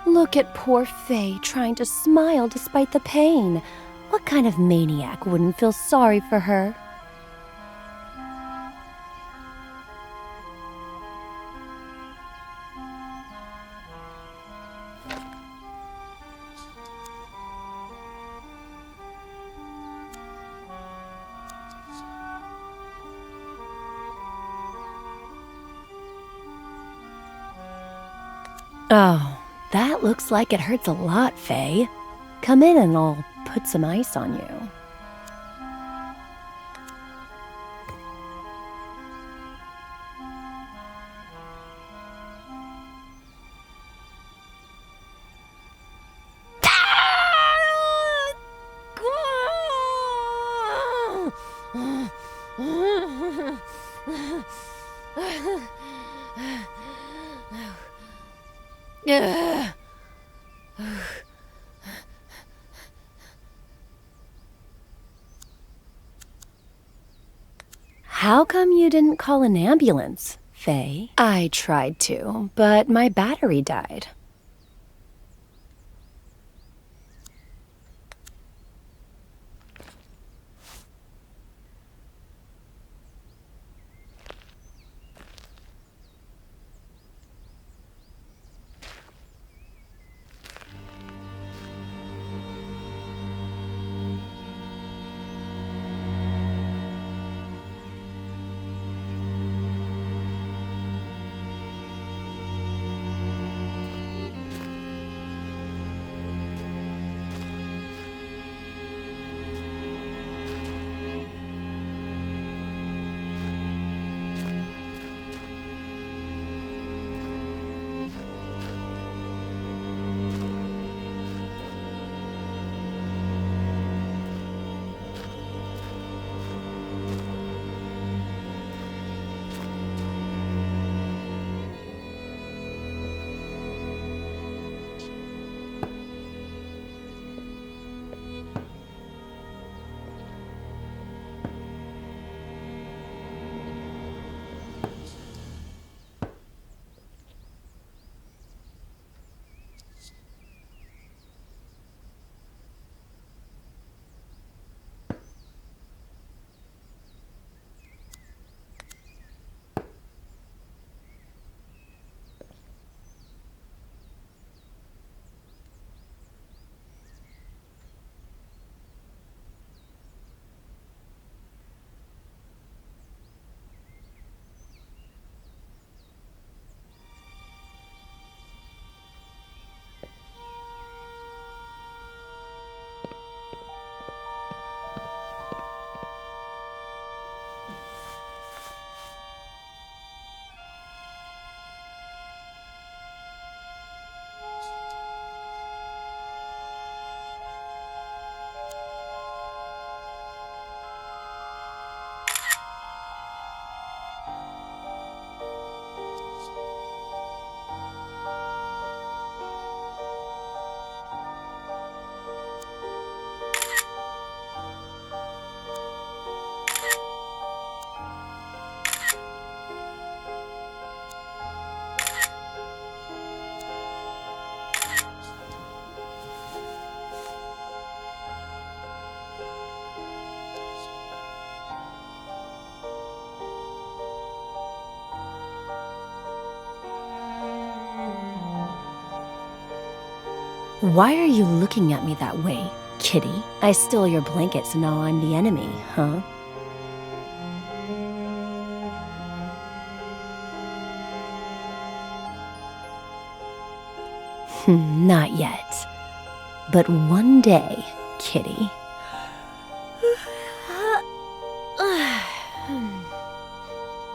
Look at poor Faye trying to smile despite the pain. What kind of maniac wouldn't feel sorry for her? Oh, that looks like it hurts a lot, Faye. Come in and I'll put some ice on you. How come you didn't call an ambulance, Faye? I tried to, but my battery died. Why are you looking at me that way, kitty? I stole your blanket, so now I'm the enemy, huh? Not yet. But one day, kitty.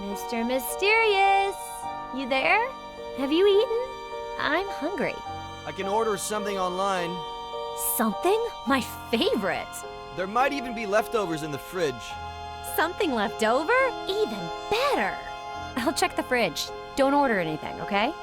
Missed Mr. Mysterious! You there? Have you eaten? I'm hungry. I can order something online. Something? My favorite! There might even be leftovers in the fridge. Something left over? Even better! I'll check the fridge. Don't order anything, okay?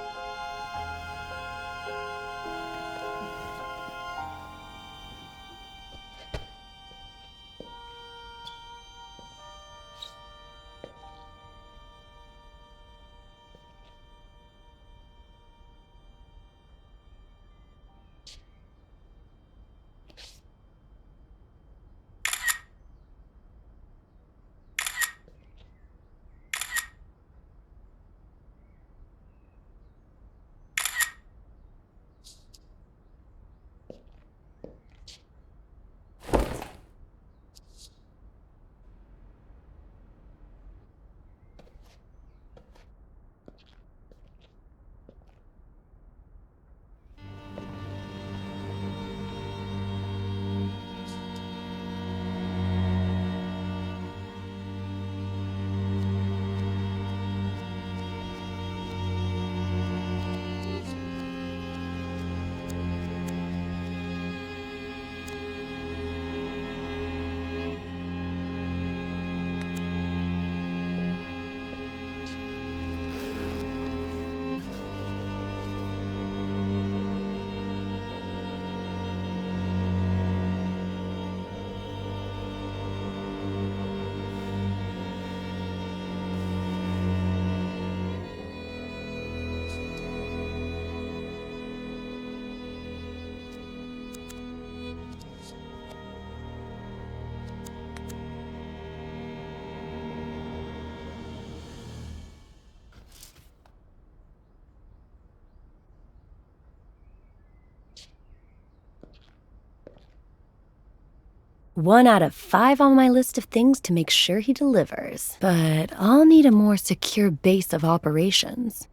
One out of 5 on my list of things to make sure he delivers. But I'll need a more secure base of operations.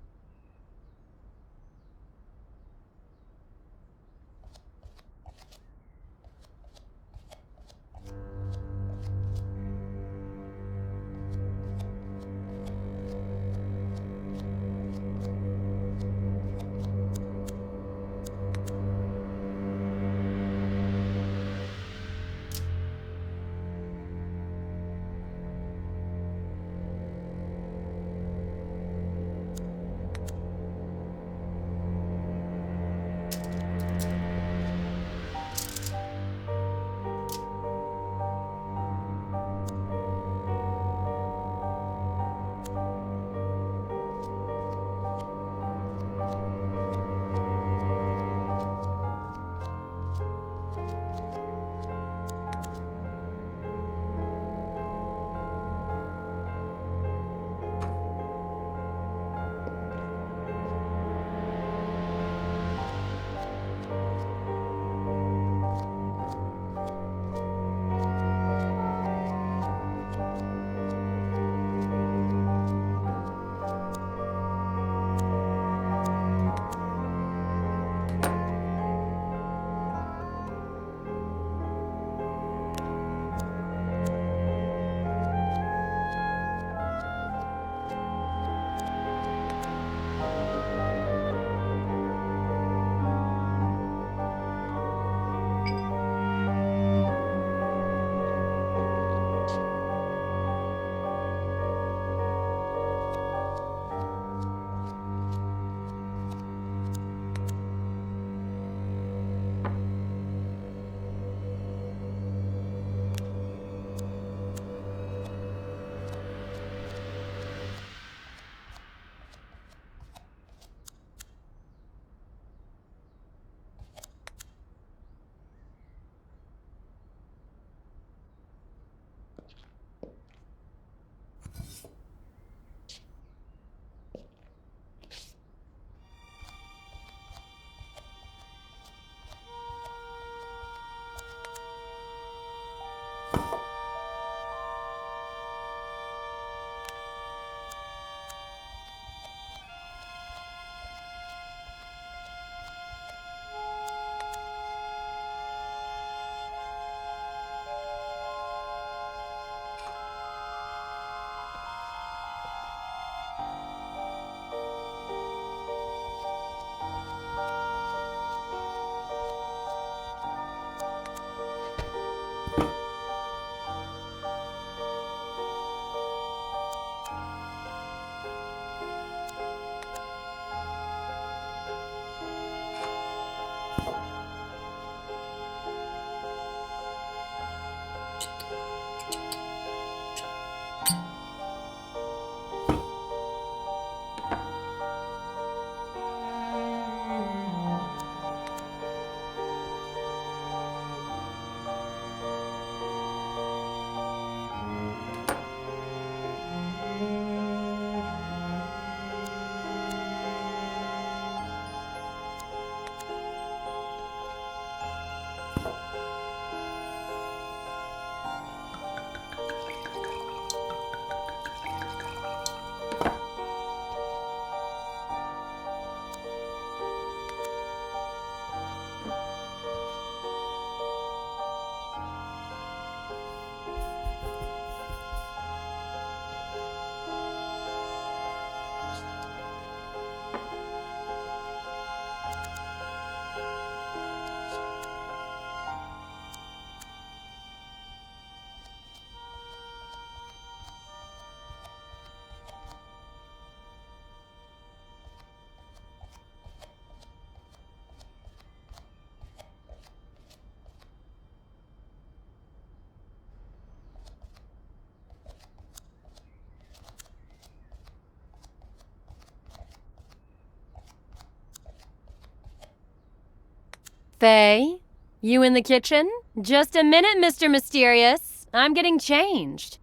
Faye, you in the kitchen? Just a minute, Mr. Mysterious. I'm getting changed.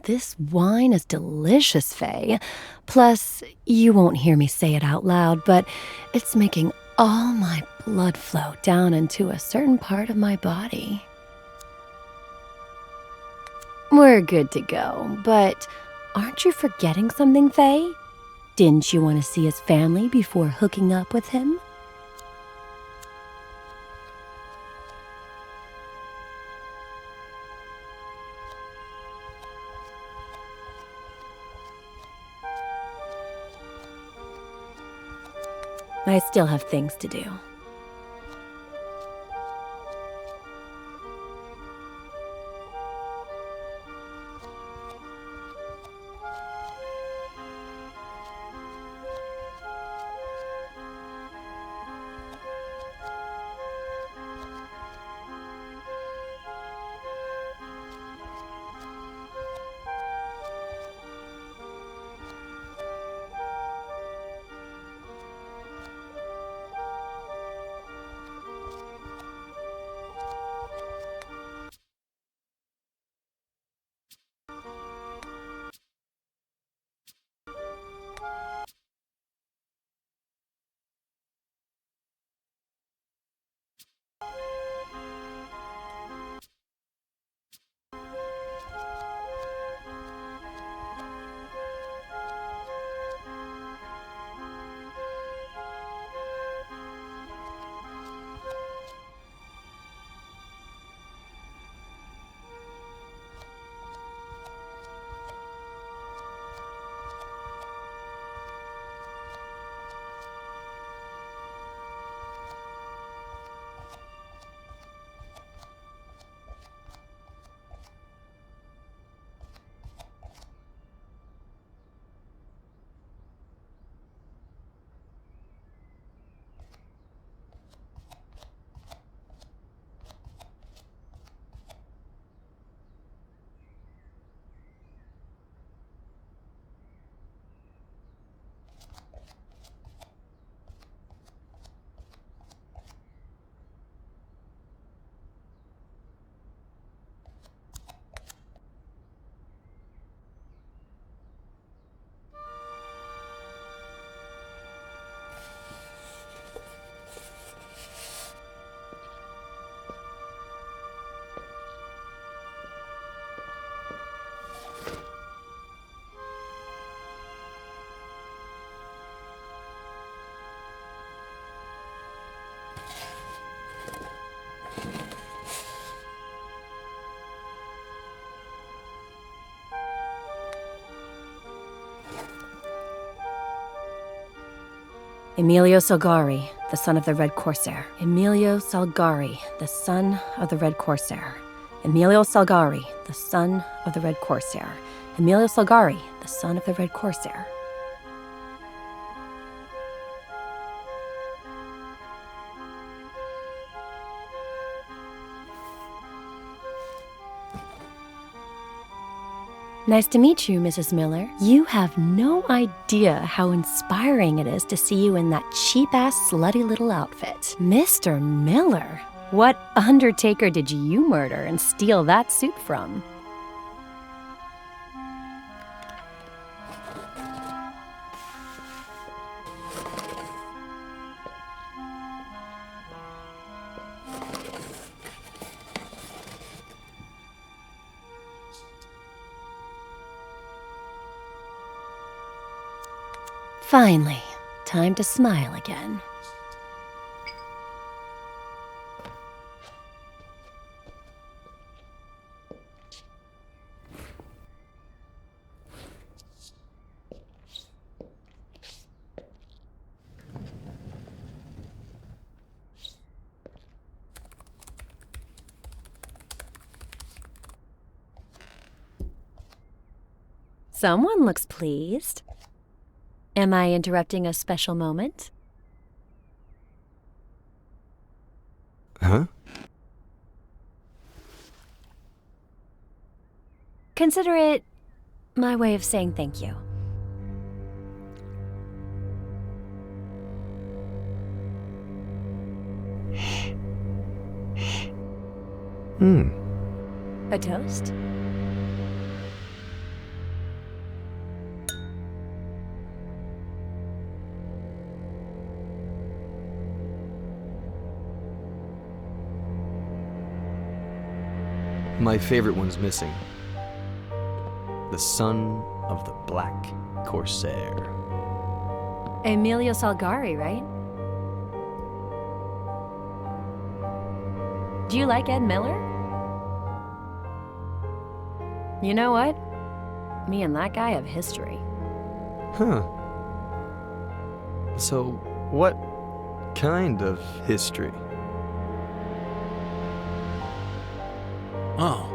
This wine is delicious, Faye. Plus, you won't hear me say it out loud, but it's making all my blood flow down into a certain part of my body. We're good to go, but aren't you forgetting something, Faye? Didn't you want to see his family before hooking up with him? I still have things to do. Emilio Salgari, the son of the Red Corsair. Emilio Salgari, the son of the Red Corsair. Emilio Salgari, the son of the Red Corsair. Emilio Salgari, the son of the Red Corsair. Nice to meet you, Mrs. Miller. You have no idea how inspiring it is to see you in that cheap-ass, slutty little outfit. Mr. Miller? What undertaker did you murder and steal that suit from? Finally, time to smile again. Someone looks pleased. Am I interrupting a special moment? Huh? Consider it my way of saying thank you. A toast? My favorite one's missing. The son of the Black Corsair. Emilio Salgari, right? Do you like Ed Miller? You know what? Me and that guy have history. Huh. So, what kind of history? Oh.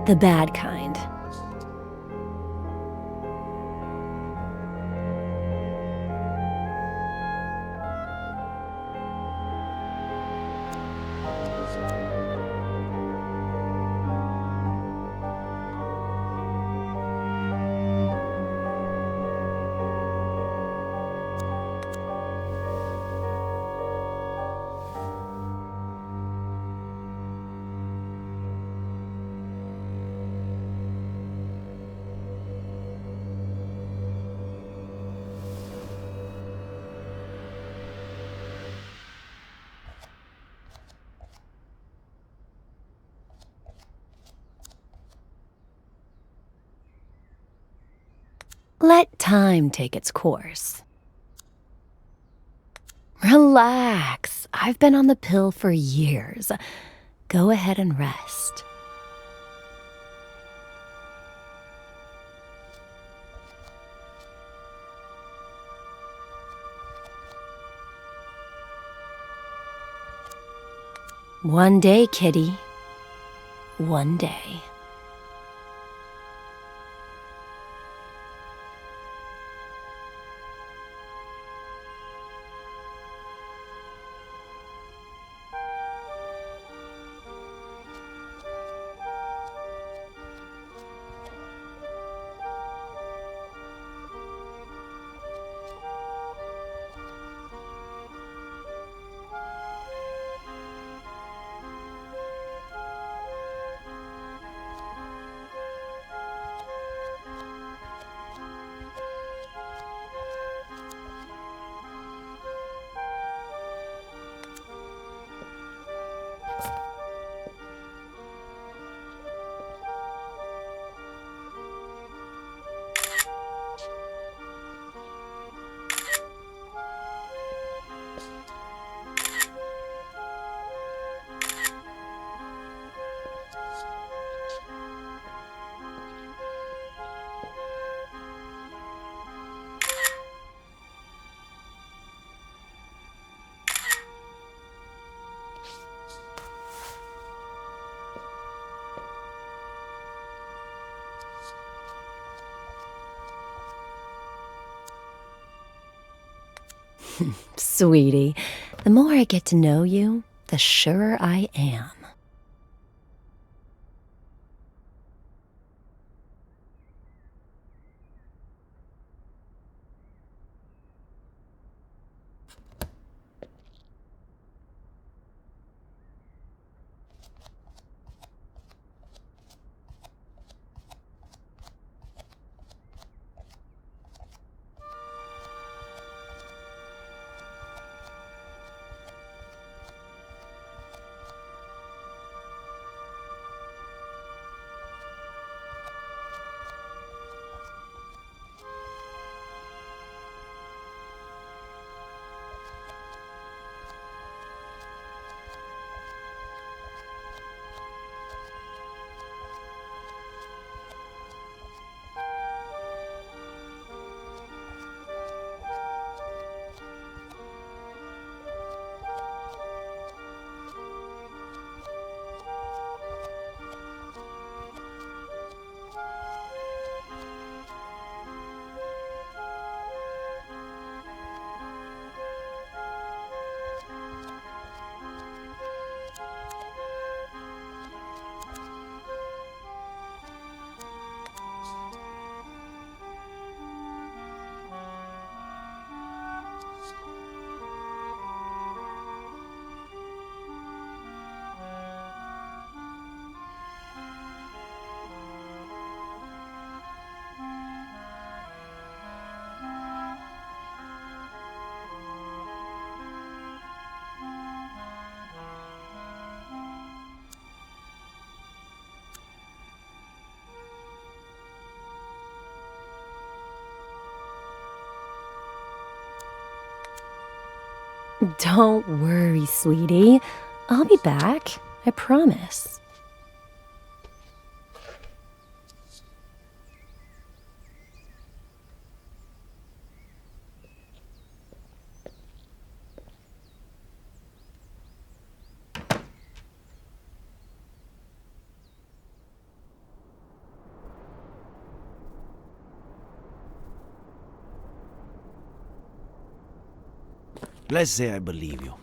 The bad kind. Let time take its course. Relax. I've been on the pill for years. Go ahead and rest. One day, kitty. One day. Sweetie, the more I get to know you, the surer I am. Don't worry, sweetie. I'll be back. I promise. Let's say I believe you,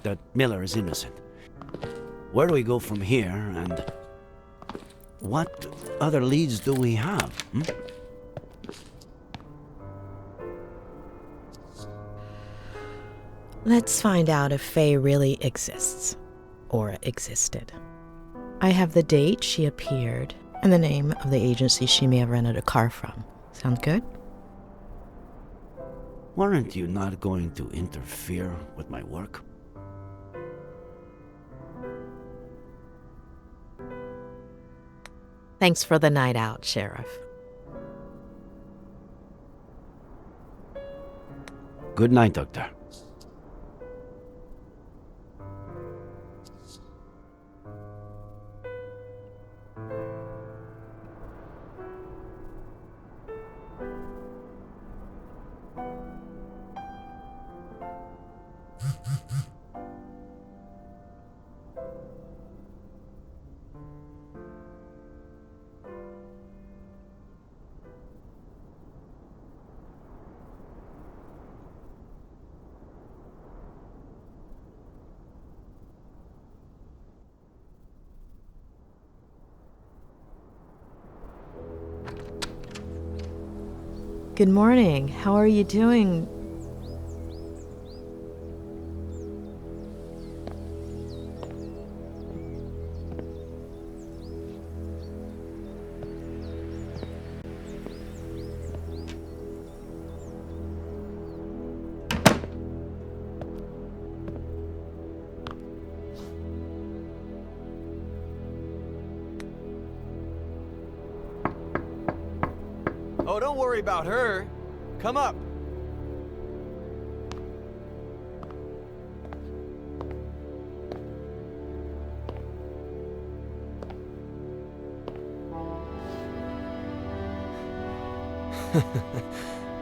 that Miller is innocent. Where do we go from here, and what other leads do we have? Let's find out if Faye really exists, or existed. I have the date she appeared, and the name of the agency she may have rented a car from. Sound good? Weren't you not going to interfere with my work? Thanks for the night out, Sheriff. Good night, Doctor. Good morning. How are you doing? Oh, don't worry about her. Come up.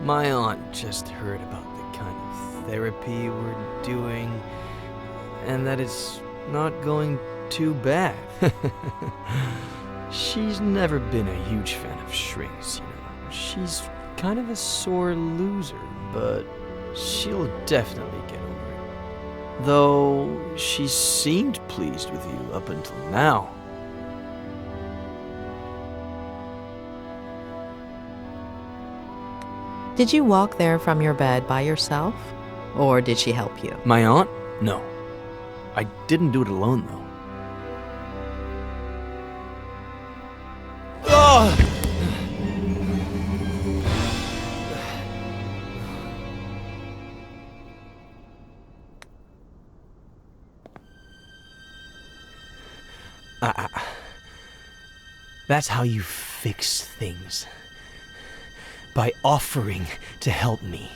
My aunt just heard about the kind of therapy we're doing, and that it's not going too bad. She's never been a huge fan of shrinks, you know. She's kind of a sore loser, but she'll definitely get over it. Though she seemed pleased with you up until now. Did you walk there from your bed by yourself? Or did she help you? My aunt? No. I didn't do it alone, though. Ugh! That's how you fix things. By offering to help me.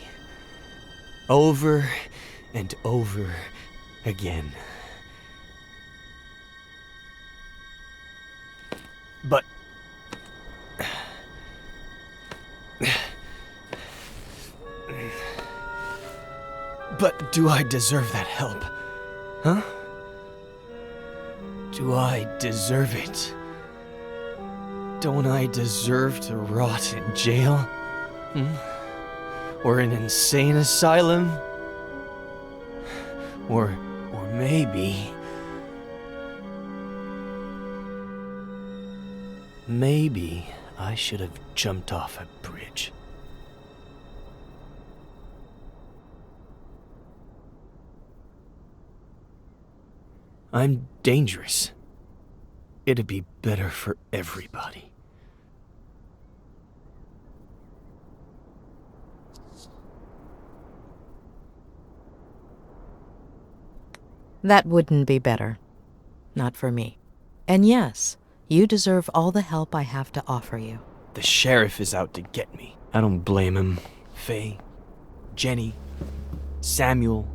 Over and over again. But... But do I deserve that help? Huh? Do I deserve it? Don't I deserve to rot in jail? Or an insane asylum? Or maybe... Maybe I should have jumped off a bridge. I'm dangerous. It'd be better for everybody. That wouldn't be better. Not for me. And yes, you deserve all the help I have to offer you. The sheriff is out to get me. I don't blame him. Faye, Jenny, Samuel,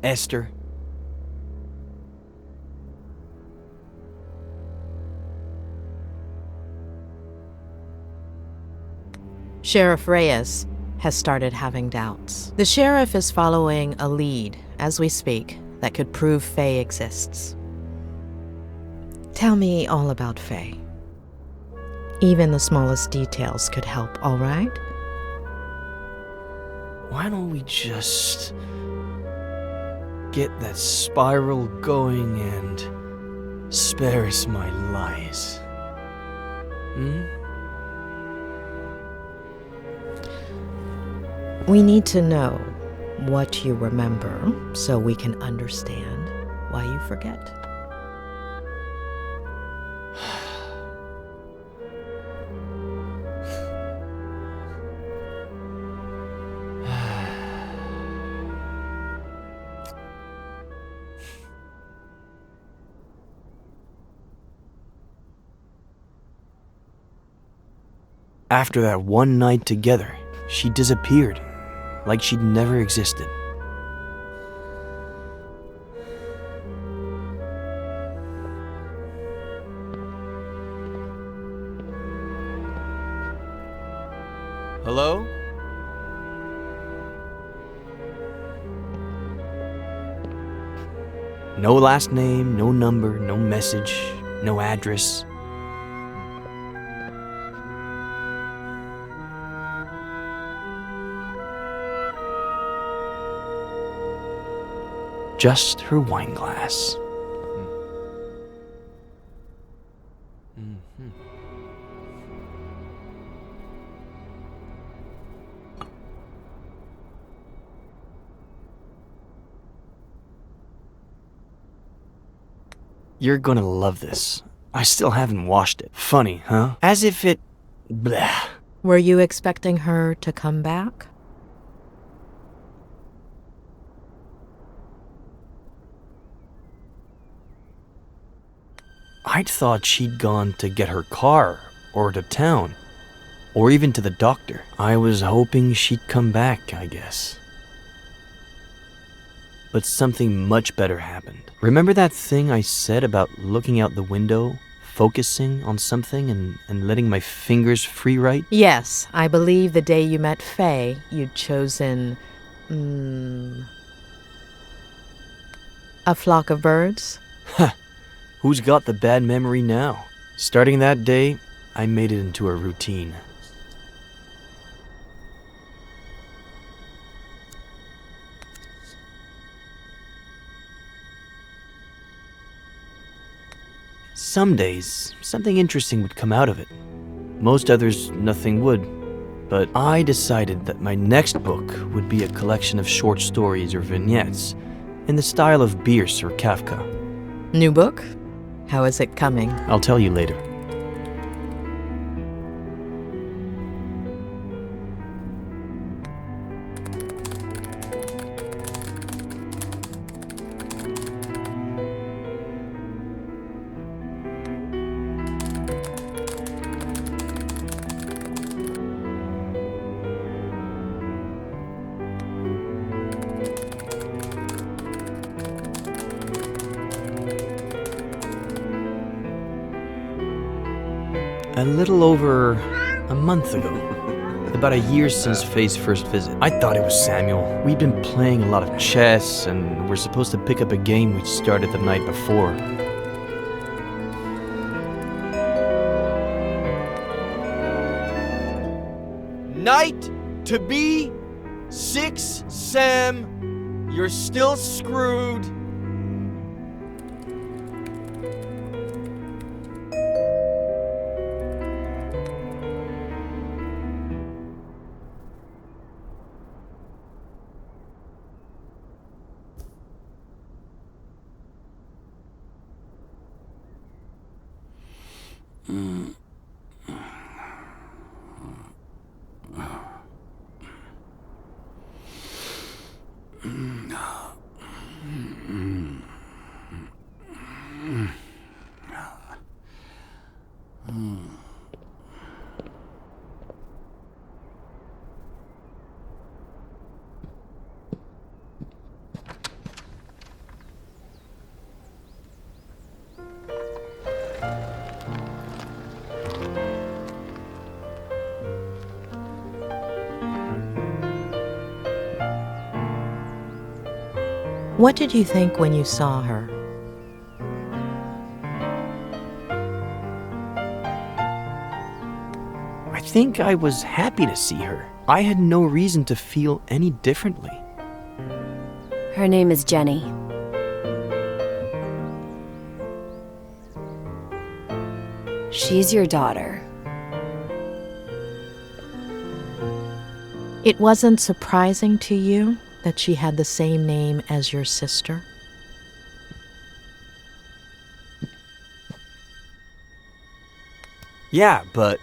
Esther. Sheriff Reyes has started having doubts. The sheriff is following a lead, as we speak, that could prove Faye exists. Tell me all about Faye. Even the smallest details could help, all right? Why don't we just get that spiral going and spare us my lies? We need to know what you remember so we can understand why you forget. After that one night together, she disappeared, like she'd never existed. Hello? No last name, no number, no message, no address. Just her wine glass. You're gonna love this. I still haven't washed it. Funny, huh? As if it... Blah. Were you expecting her to come back? I'd thought she'd gone to get her car, or to town, or even to the doctor. I was hoping she'd come back, I guess. But something much better happened. Remember that thing I said about looking out the window, focusing on something, and letting my fingers free write? Yes, I believe the day you met Faye, you'd chosen... a flock of birds? Who's got the bad memory now? Starting that day, I made it into a routine. Some days, something interesting would come out of it. Most others, nothing would. But I decided that my next book would be a collection of short stories or vignettes in the style of Bierce or Kafka. New book? How is it coming? I'll tell you later. A little over a month ago. About a year since Faye's first visit. I thought it was Samuel. We'd been playing a lot of chess, and we're supposed to pick up a game we'd started the night before. Knight to B6, Sam. You're still screwed. What did you think when you saw her? I think I was happy to see her. I had no reason to feel any differently. Her name is Jenny. She's your daughter. It wasn't surprising to you that she had the same name as your sister? Yeah, but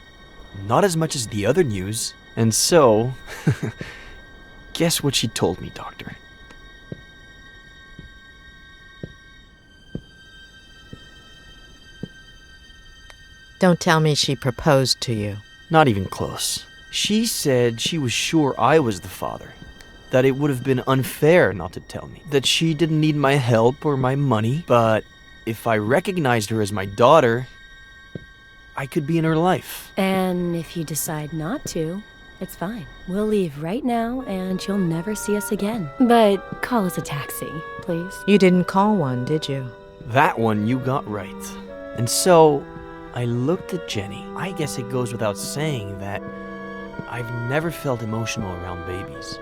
not as much as the other news. And so, guess what she told me, Doctor? Don't tell me she proposed to you. Not even close. She said she was sure I was the father. That it would have been unfair not to tell me. That she didn't need my help or my money, but if I recognized her as my daughter, I could be in her life. And if you decide not to, it's fine. We'll leave right now and you'll never see us again. But call us a taxi, please. You didn't call one, did you? That one you got right. And so, I looked at Jenny. I guess it goes without saying that I've never felt emotional around babies.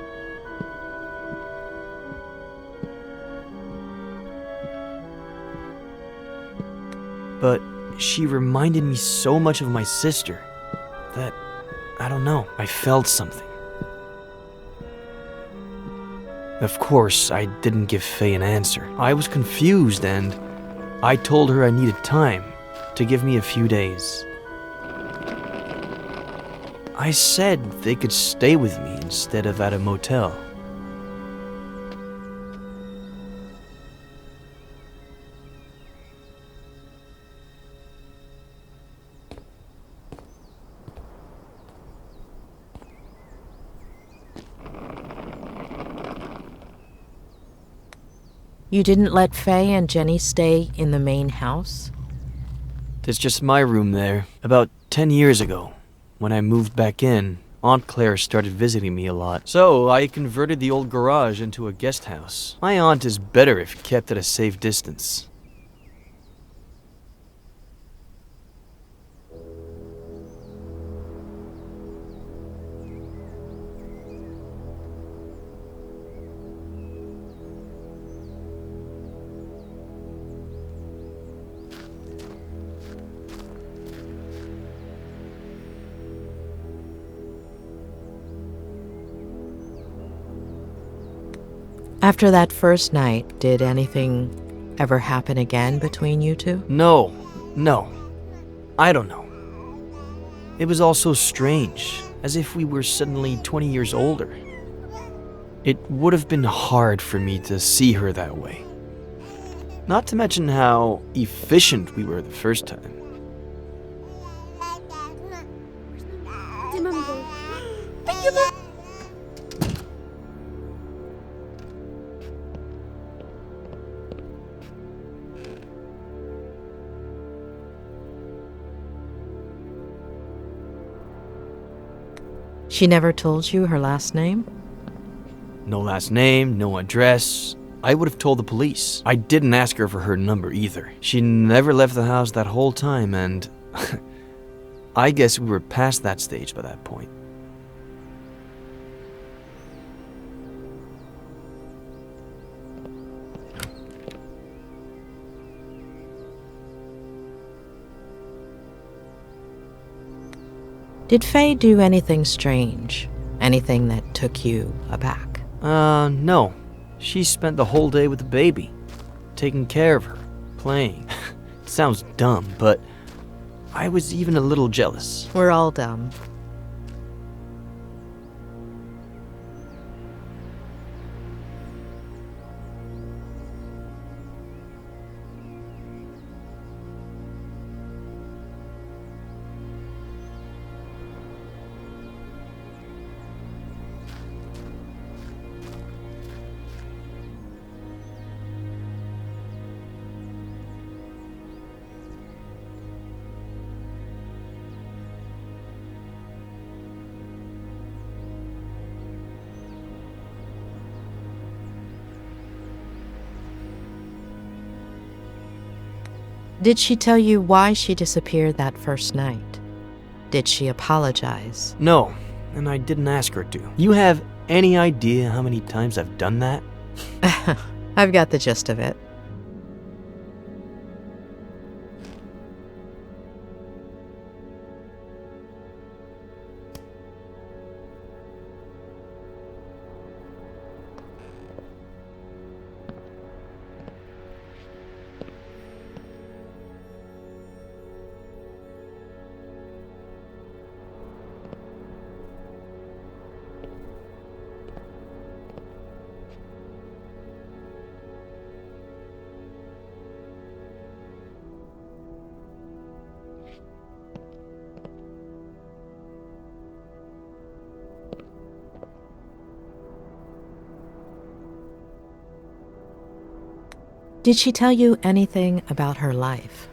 But she reminded me so much of my sister that, I don't know, I felt something. Of course, I didn't give Faye an answer. I was confused and I told her I needed time to give me a few days. I said they could stay with me instead of at a motel. You didn't let Faye and Jenny stay in the main house? There's just my room there. About 10 years ago, when I moved back in, Aunt Claire started visiting me a lot. So I converted the old garage into a guest house. My aunt is better if kept at a safe distance. After that first night, did anything ever happen again between you two? No. I don't know. It was all so strange, as if we were suddenly 20 years older. It would have been hard for me to see her that way. Not to mention how efficient we were the first time. She never told you her last name? No last name, no address. I would have told the police. I didn't ask her for her number either. She never left the house that whole time, and I guess we were past that stage by that point. Did Faye do anything strange? Anything that took you aback? No. She spent the whole day with the baby, taking care of her, playing. It sounds dumb, but I was even a little jealous. We're all dumb. Did she tell you why she disappeared that first night? Did she apologize? No, and I didn't ask her to. You have any idea how many times I've done that? I've got the gist of it. Did she tell you anything about her life?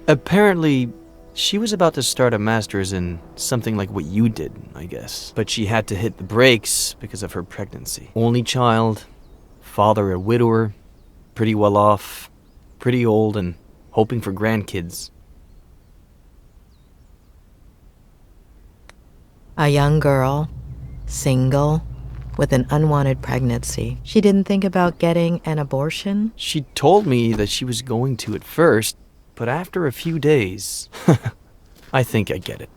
Apparently, she was about to start a master's in something like what you did, I guess. But she had to hit the brakes because of her pregnancy. Only child, father a widower, pretty well off, pretty old, and hoping for grandkids. A young girl, single, with an unwanted pregnancy. She didn't think about getting an abortion? She told me that she was going to at first, but after a few days, I think I get it.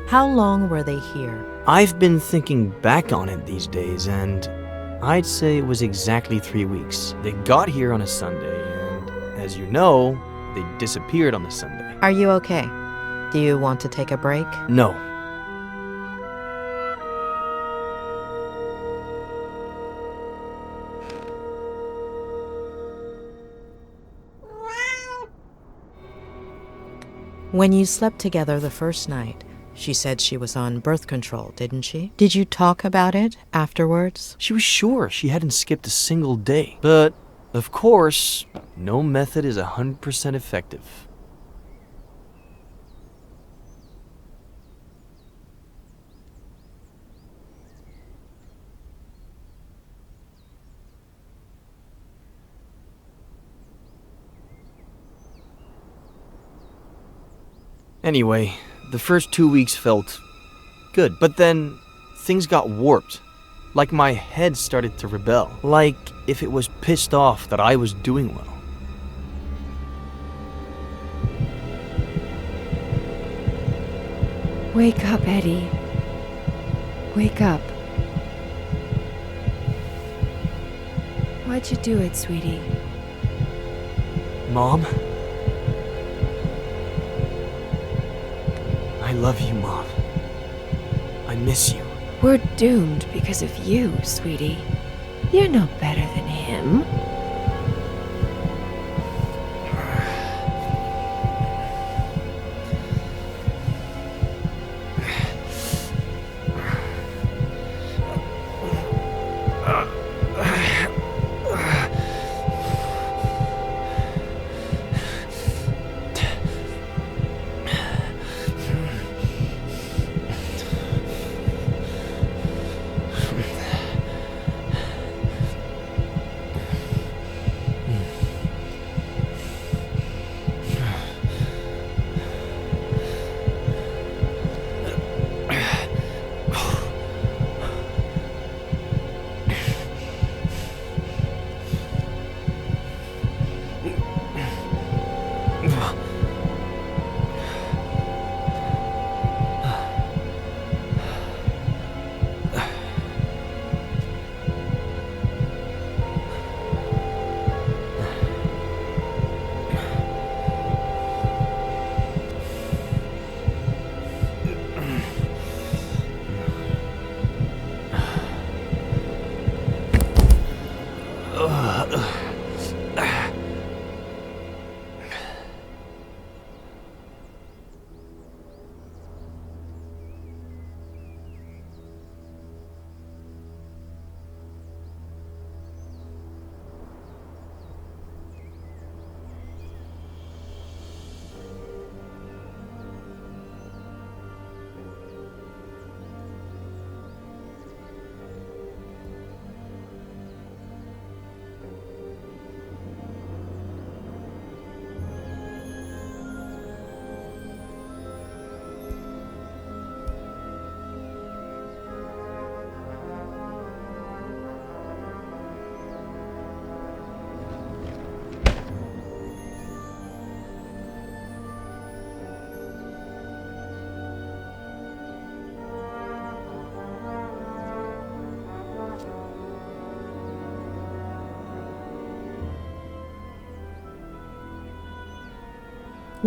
How long were they here? I've been thinking back on it these days, and I'd say it was exactly 3 weeks. They got here on a Sunday, and as you know, they disappeared on the Sunday. Are you okay? Do you want to take a break? No. When you slept together the first night, she said she was on birth control, didn't she? Did you talk about it afterwards? She was sure she hadn't skipped a single day. But, of course, no method is 100% effective. Anyway, the first 2 weeks felt good, but then things got warped. Like my head started to rebel. Like if it was pissed off that I was doing well. Wake up, Eddie. Wake up. Why'd you do it, sweetie? Mom? I love you, Mom. I miss you. We're doomed because of you, sweetie. You're no better than him.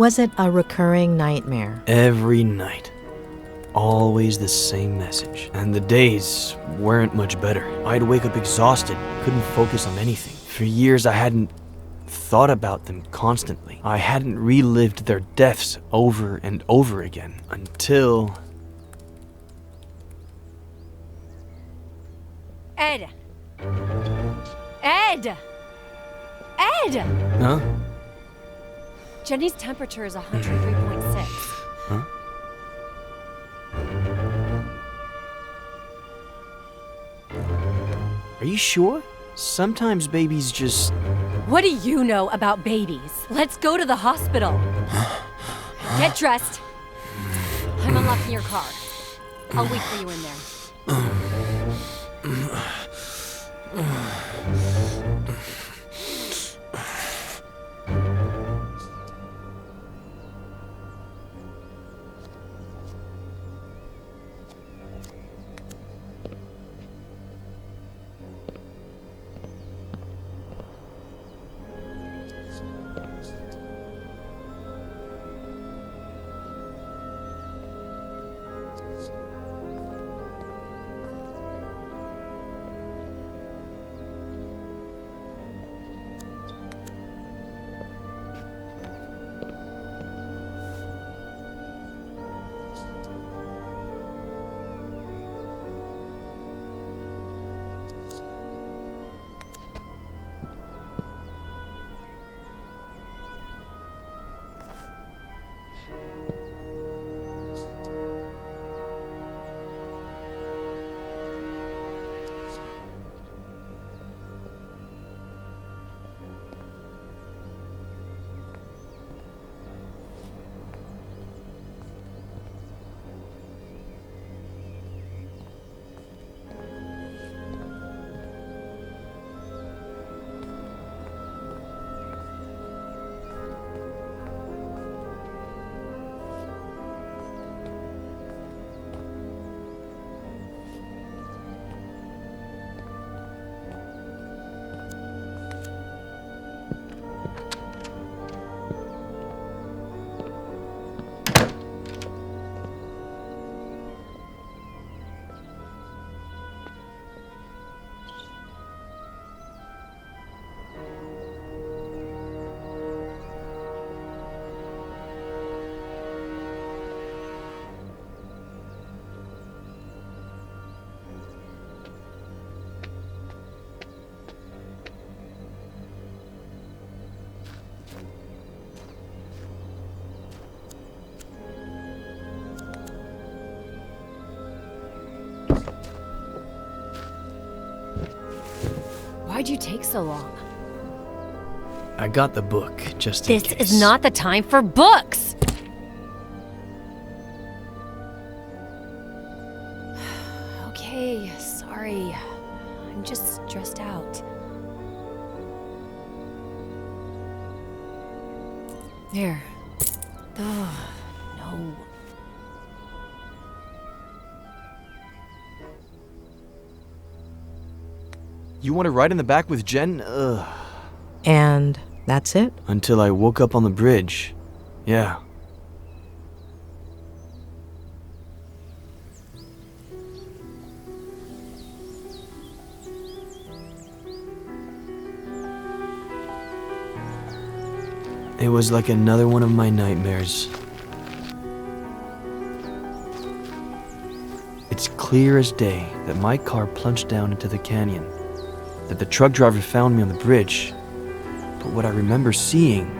Was it a recurring nightmare? Every night. Always the same message. And the days weren't much better. I'd wake up exhausted, couldn't focus on anything. For years I hadn't thought about them constantly. I hadn't relived their deaths over and over again until... Ed! Ed! Ed! Huh? Jenny's temperature is 103.6. Huh? Are you sure? Sometimes babies just... What do you know about babies? Let's go to the hospital. Get dressed. I'm unlocking your car. I'll wait for you in there. Why'd you take so long? I got the book, just in This case. is not the time for books! Okay, sorry. I'm just stressed out. Here. Oh, no. You want to ride in the back with Jen? Ugh. And that's it? Until I woke up on the bridge. Yeah. It was like another one of my nightmares. It's clear as day that my car plunged down into the canyon, that the truck driver found me on the bridge. But what I remember seeing...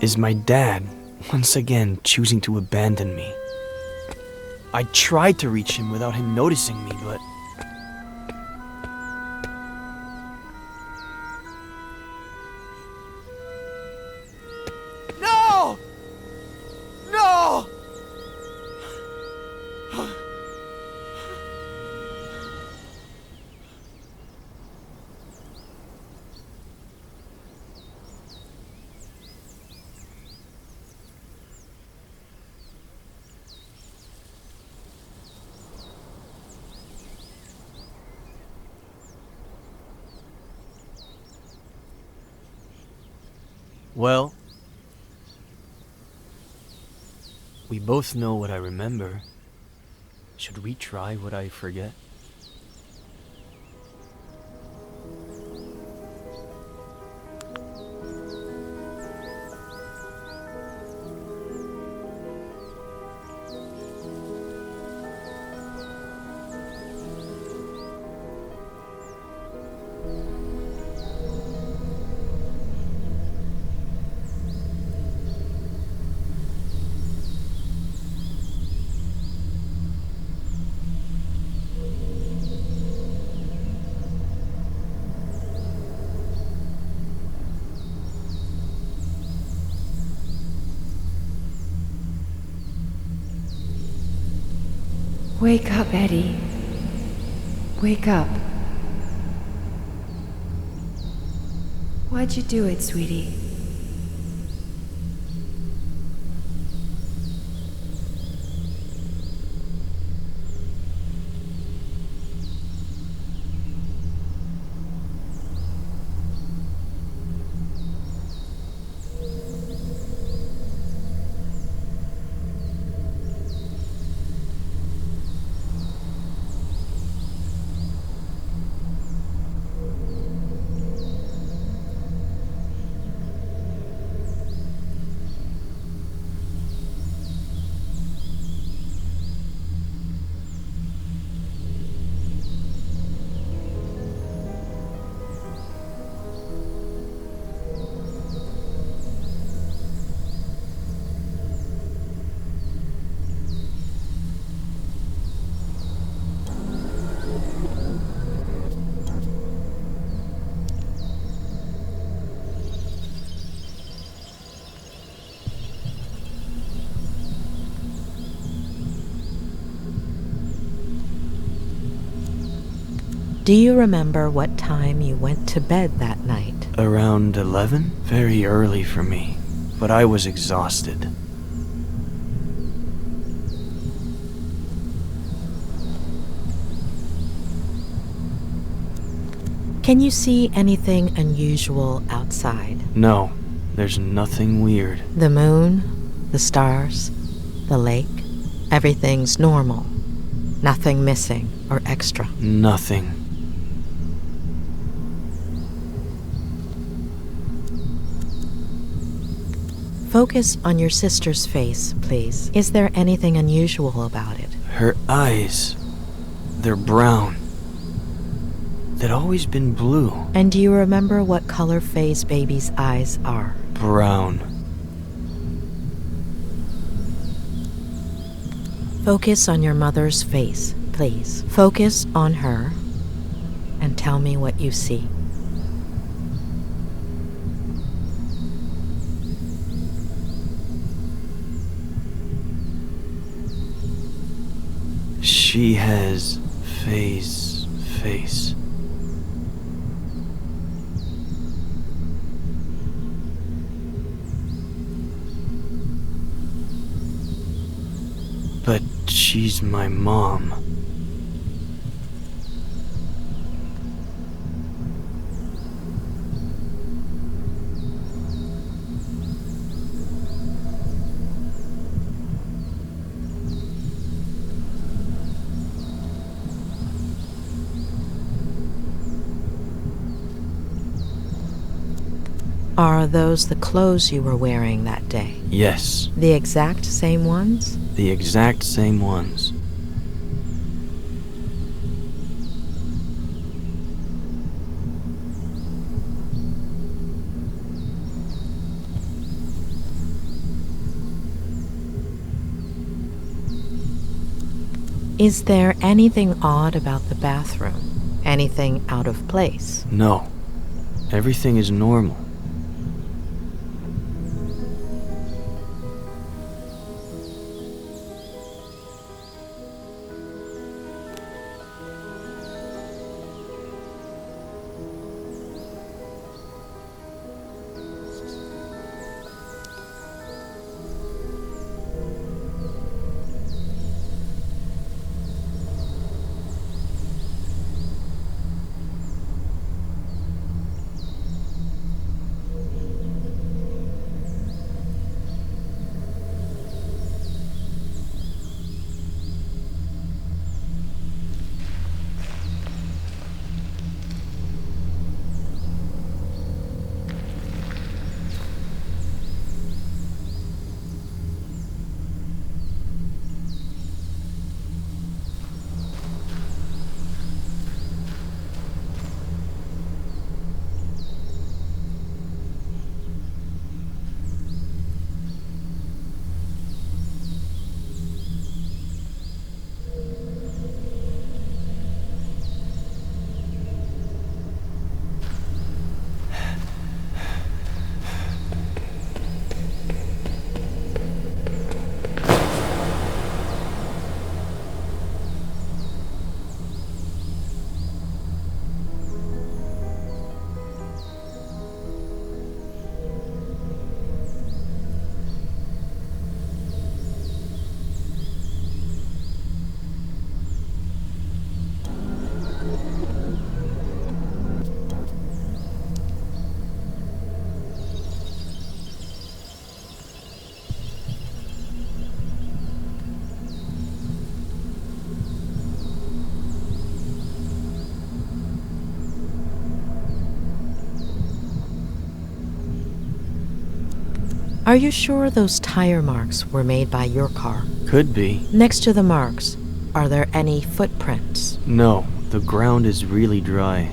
is my dad once again choosing to abandon me. I tried to reach him without him noticing me, but... No! No! Well, we both know what I remember. Should we try what I forget? Wake up, Eddie. Wake up. Why'd you do it, sweetie? Do you remember what time you went to bed that night? Around 11? Very early for me, but I was exhausted. Can you see anything unusual outside? No, there's nothing weird. The moon, the stars, the lake, everything's normal. Nothing missing or extra. Nothing. Focus on your sister's face, please. Is there anything unusual about it? Her eyes, they're brown. They'd always been blue. And do you remember what color Faye's baby's eyes are? Brown. Focus on your mother's face, please. Focus on her and tell me what you see. She has Faye's face. But she's my mom. Are those the clothes you were wearing that day? Yes, The exact same ones? the exact same ones. Is there anything odd about the bathroom? Anything out of place? No, everything is normal. Are you sure those tire marks were made by your car? Could be. Next to the marks, are there any footprints? No, the ground is really dry.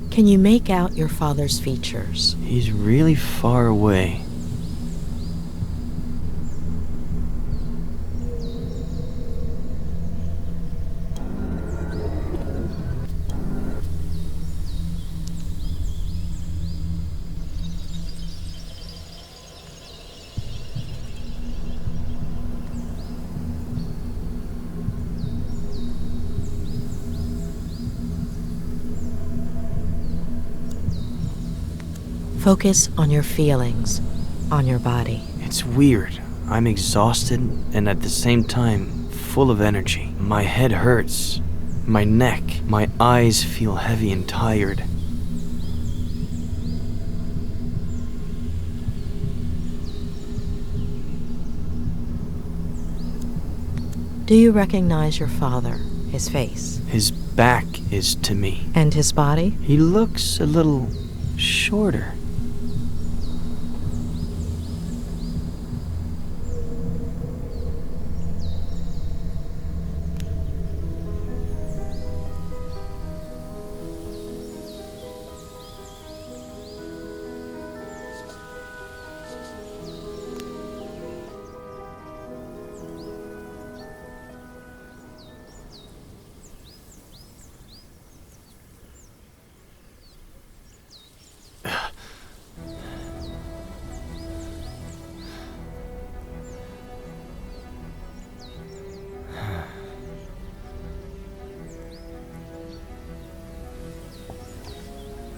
Can you make out your father's features? He's really far away. Focus on your feelings, on your body. It's weird. I'm exhausted and at the same time full of energy. My head hurts. My neck, my eyes feel heavy and tired. Do you recognize your father, his face? His back is to me. And his body? He looks a little shorter.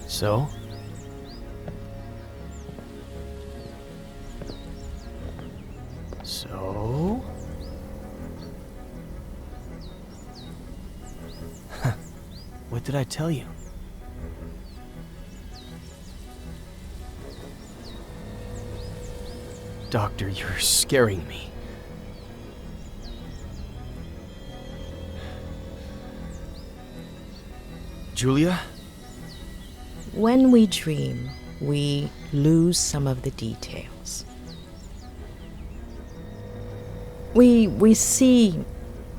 So? So? What did I tell you? Doctor, you're scaring me. Julia? When we dream, we lose some of the details. We see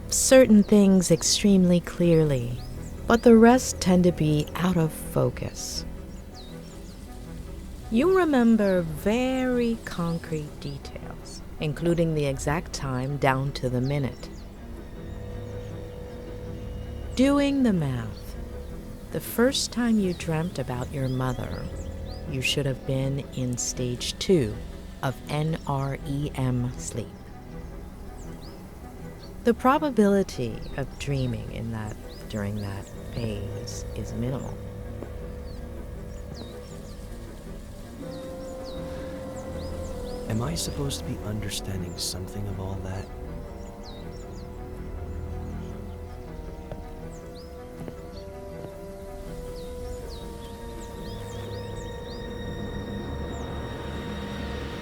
certain things extremely clearly, but the rest tend to be out of focus. You remember very concrete details, including the exact time down to the minute. Doing the math, the first time you dreamt about your mother, you should have been in stage 2 of NREM sleep. The probability of dreaming during that phase is minimal. Am I supposed to be understanding something of all that?